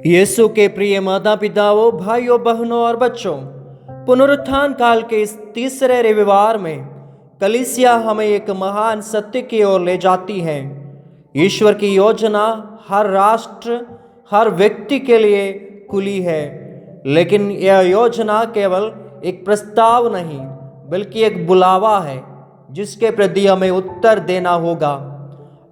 यीशु के प्रिय माता पिताओं, भाइयों बहनों और बच्चों, पुनरुत्थान काल के इस तीसरे रविवार में कलीसिया हमें एक महान सत्य की ओर ले जाती है। ईश्वर की योजना हर राष्ट्र, हर व्यक्ति के लिए खुली है, लेकिन यह योजना केवल एक प्रस्ताव नहीं बल्कि एक बुलावा है जिसके प्रति हमें उत्तर देना होगा।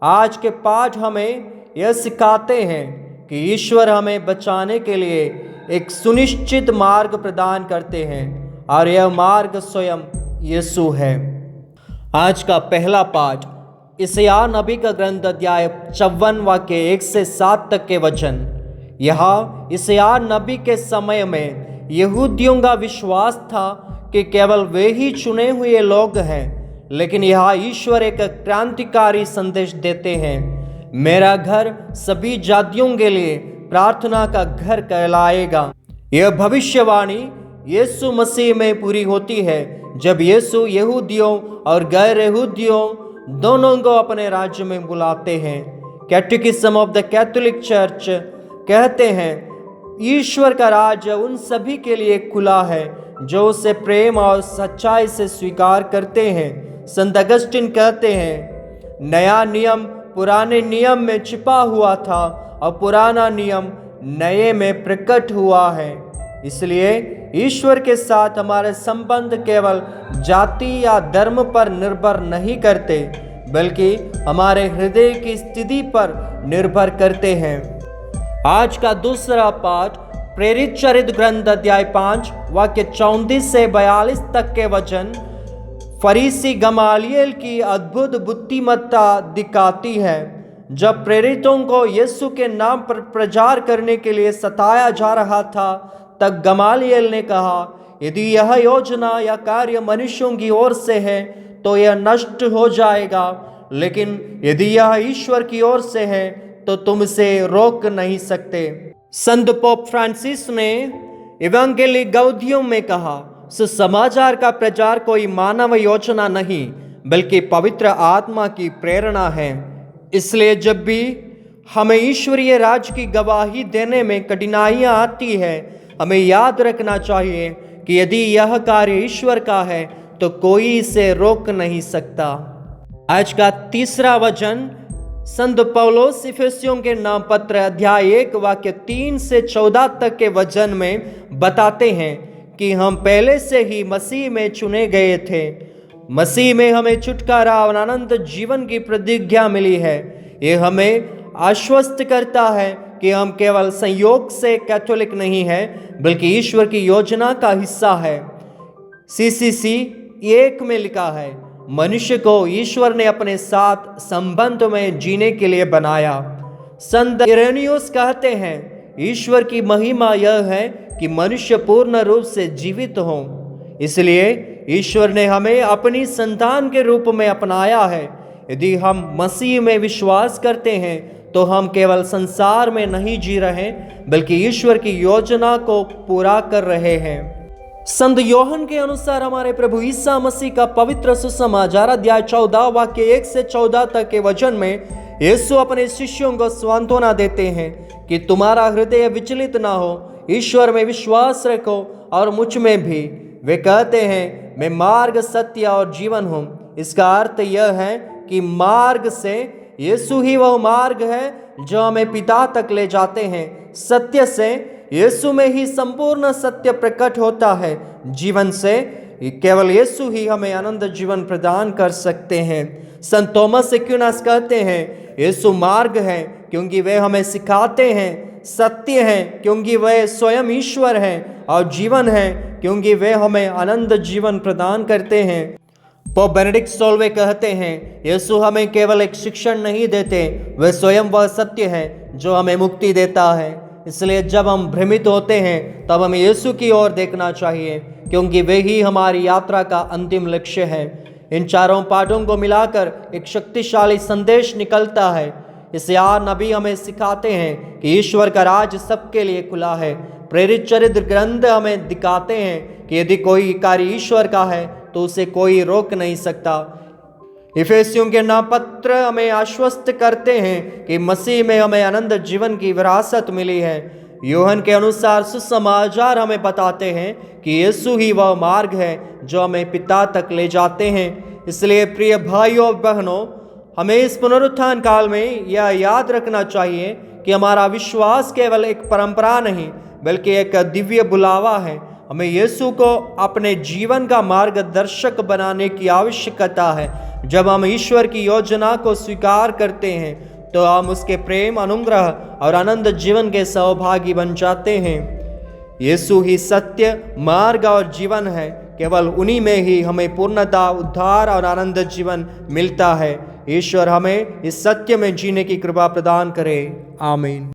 आज के पाठ हमें यह सिखाते हैं कि ईश्वर हमें बचाने के लिए एक सुनिश्चित मार्ग प्रदान करते हैं और यह मार्ग स्वयं यीशु है। आज का पहला पाठ यशायाह नबी का ग्रंथ अध्याय 54 वाक्य 1 से 7 तक के वचन। यहाँ यशायाह नबी के समय में यहूदियों का विश्वास था कि केवल वे ही चुने हुए लोग हैं, लेकिन यहाँ ईश्वर एक क्रांतिकारी संदेश देते हैं। मेरा घर सभी जातियों के लिए प्रार्थना का घर कहलाएगा। यह भविष्यवाणी यीशु मसीह में पूरी होती है जब यीशु यहूदियों और गैर यहूदियों दोनों को अपने राज्य में बुलाते हैं। कैटेकिज्म ऑफ द कैथोलिक चर्च कहते हैं, ईश्वर का राज्य उन सभी के लिए खुला है जो उसे प्रेम और सच्चाई से स्वीकार करते हैं। संत अगस्टिन कहते हैं, नया नियम पुराने नियम में छिपा हुआ था और पुराना नियम नए में प्रकट हुआ है। इसलिए ईश्वर के साथ हमारे संबंध केवल जाति या धर्म पर निर्भर नहीं करते, बल्कि हमारे हृदय की स्थिति पर निर्भर करते हैं। आज का दूसरा पाठ प्रेरित चरित्र ग्रंथ अध्याय 5 वाक्य 34 से 42 तक के वचन फरीसी गमालियल की अद्भुत बुद्धिमत्ता दिखाती है। जब प्रेरितों को यीशु के नाम पर प्रचार करने के लिए सताया जा रहा था, तब गमालियल ने कहा, यदि यह योजना या कार्य मनुष्यों की ओर से है तो यह नष्ट हो जाएगा, लेकिन यदि यह ईश्वर की ओर से है तो तुम इसे रोक नहीं सकते। संत पोप फ्रांसिस ने इवांगेली गौडियम में कहा, सुसमाचार का प्रचार कोई मानव योजना नहीं बल्कि पवित्र आत्मा की प्रेरणा है। इसलिए जब भी हमें ईश्वरीय राज की गवाही देने में कठिनाइयां आती है, हमें याद रखना चाहिए कि यदि यह कार्य ईश्वर का है तो कोई इसे रोक नहीं सकता। आज का तीसरा वचन संत पौलुस इफिसियों के नाम पत्र अध्याय 1 वाक्य 3 से 14 तक के वचन में बताते हैं कि हम पहले से ही मसीह में चुने गए थे। मसीह में हमें छुटकारा और अनंत जीवन की प्रतिज्ञा मिली है। ये हमें आश्वस्त करता है कि हम केवल संयोग से कैथोलिक नहीं हैं, बल्कि ईश्वर की योजना का हिस्सा है। CCC 1 में लिखा है, मनुष्य को ईश्वर ने अपने साथ संबंध में जीने के लिए बनाया। संत इरेनियस कहते हैं, ईश्वर की महिमा यह है कि मनुष्य पूर्ण रूप से जीवित हो। इसलिए ईश्वर ने हमें अपनी संतान के रूप में अपनाया है। यदि हम मसीह में विश्वास करते हैं तो हम केवल संसार में नहीं जी रहे, बल्कि ईश्वर की योजना को पूरा कर रहे हैं। संत योहन के अनुसार हमारे प्रभु ईसा मसीह का पवित्र सुसमाचार अध्याय 14 वाक्य 1 से 14 तक के वचन में यीशु अपने शिष्यों को सांत्वना देते हैं कि तुम्हारा हृदय विचलित ना हो, ईश्वर में विश्वास रखो और मुझ में भी। वे कहते हैं, मैं मार्ग सत्य और जीवन हूँ। इसका अर्थ यह है कि मार्ग से यीशु ही वह मार्ग है जो हमें पिता तक ले जाते हैं। सत्य से यीशु में ही संपूर्ण सत्य प्रकट होता है। जीवन से केवल यीशु ही हमें अनंत जीवन प्रदान कर सकते हैं। संत थॉमस एक्विनास कहते हैं, यीशु मार्ग है क्योंकि वे हमें सिखाते हैं, सत्य है क्योंकि वे स्वयं ईश्वर हैं, और जीवन है क्योंकि वे हमें अनंत जीवन प्रदान करते हैं। पोप बेनेडिक्ट 16वें कहते हैं, यीशु हमें केवल एक शिक्षण नहीं देते, वे स्वयं वह सत्य है जो हमें मुक्ति देता है। इसलिए जब हम भ्रमित होते हैं तब हमें यीशु की ओर देखना चाहिए, क्योंकि वे ही हमारी यात्रा का अंतिम लक्ष्य है। इन चारों पाठों को मिलाकर एक शक्तिशाली संदेश निकलता है। यशायाह नबी हमें सिखाते हैं कि ईश्वर का राज सबके लिए खुला है। प्रेरित चरित्र ग्रंथ हमें दिखाते हैं कि यदि कोई कार्य ईश्वर का है तो उसे कोई रोक नहीं सकता। इफिसियों के नाम पत्र हमें आश्वस्त करते हैं कि मसीह में हमें अनंत जीवन की विरासत मिली है। यूहन्ना के अनुसार सुसमाचार हमें बताते हैं कि यीशु ही वह मार्ग है जो हमें पिता तक ले जाते हैं। इसलिए प्रिय भाइयों और बहनों, हमें इस पुनरुत्थान काल में यह याद रखना चाहिए कि हमारा विश्वास केवल एक परंपरा नहीं बल्कि एक दिव्य बुलावा है। हमें यीशु को अपने जीवन का मार्गदर्शक बनाने की आवश्यकता है। जब हम ईश्वर की योजना को स्वीकार करते हैं तो हम उसके प्रेम, अनुग्रह और आनंद जीवन के सहभागी बन जाते हैं। यीशु ही सत्य, मार्ग और जीवन है। केवल उन्हीं में ही हमें पूर्णता, उद्धार और आनंद जीवन मिलता है। ईश्वर हमें इस सत्य में जीने की कृपा प्रदान करे। आमीन।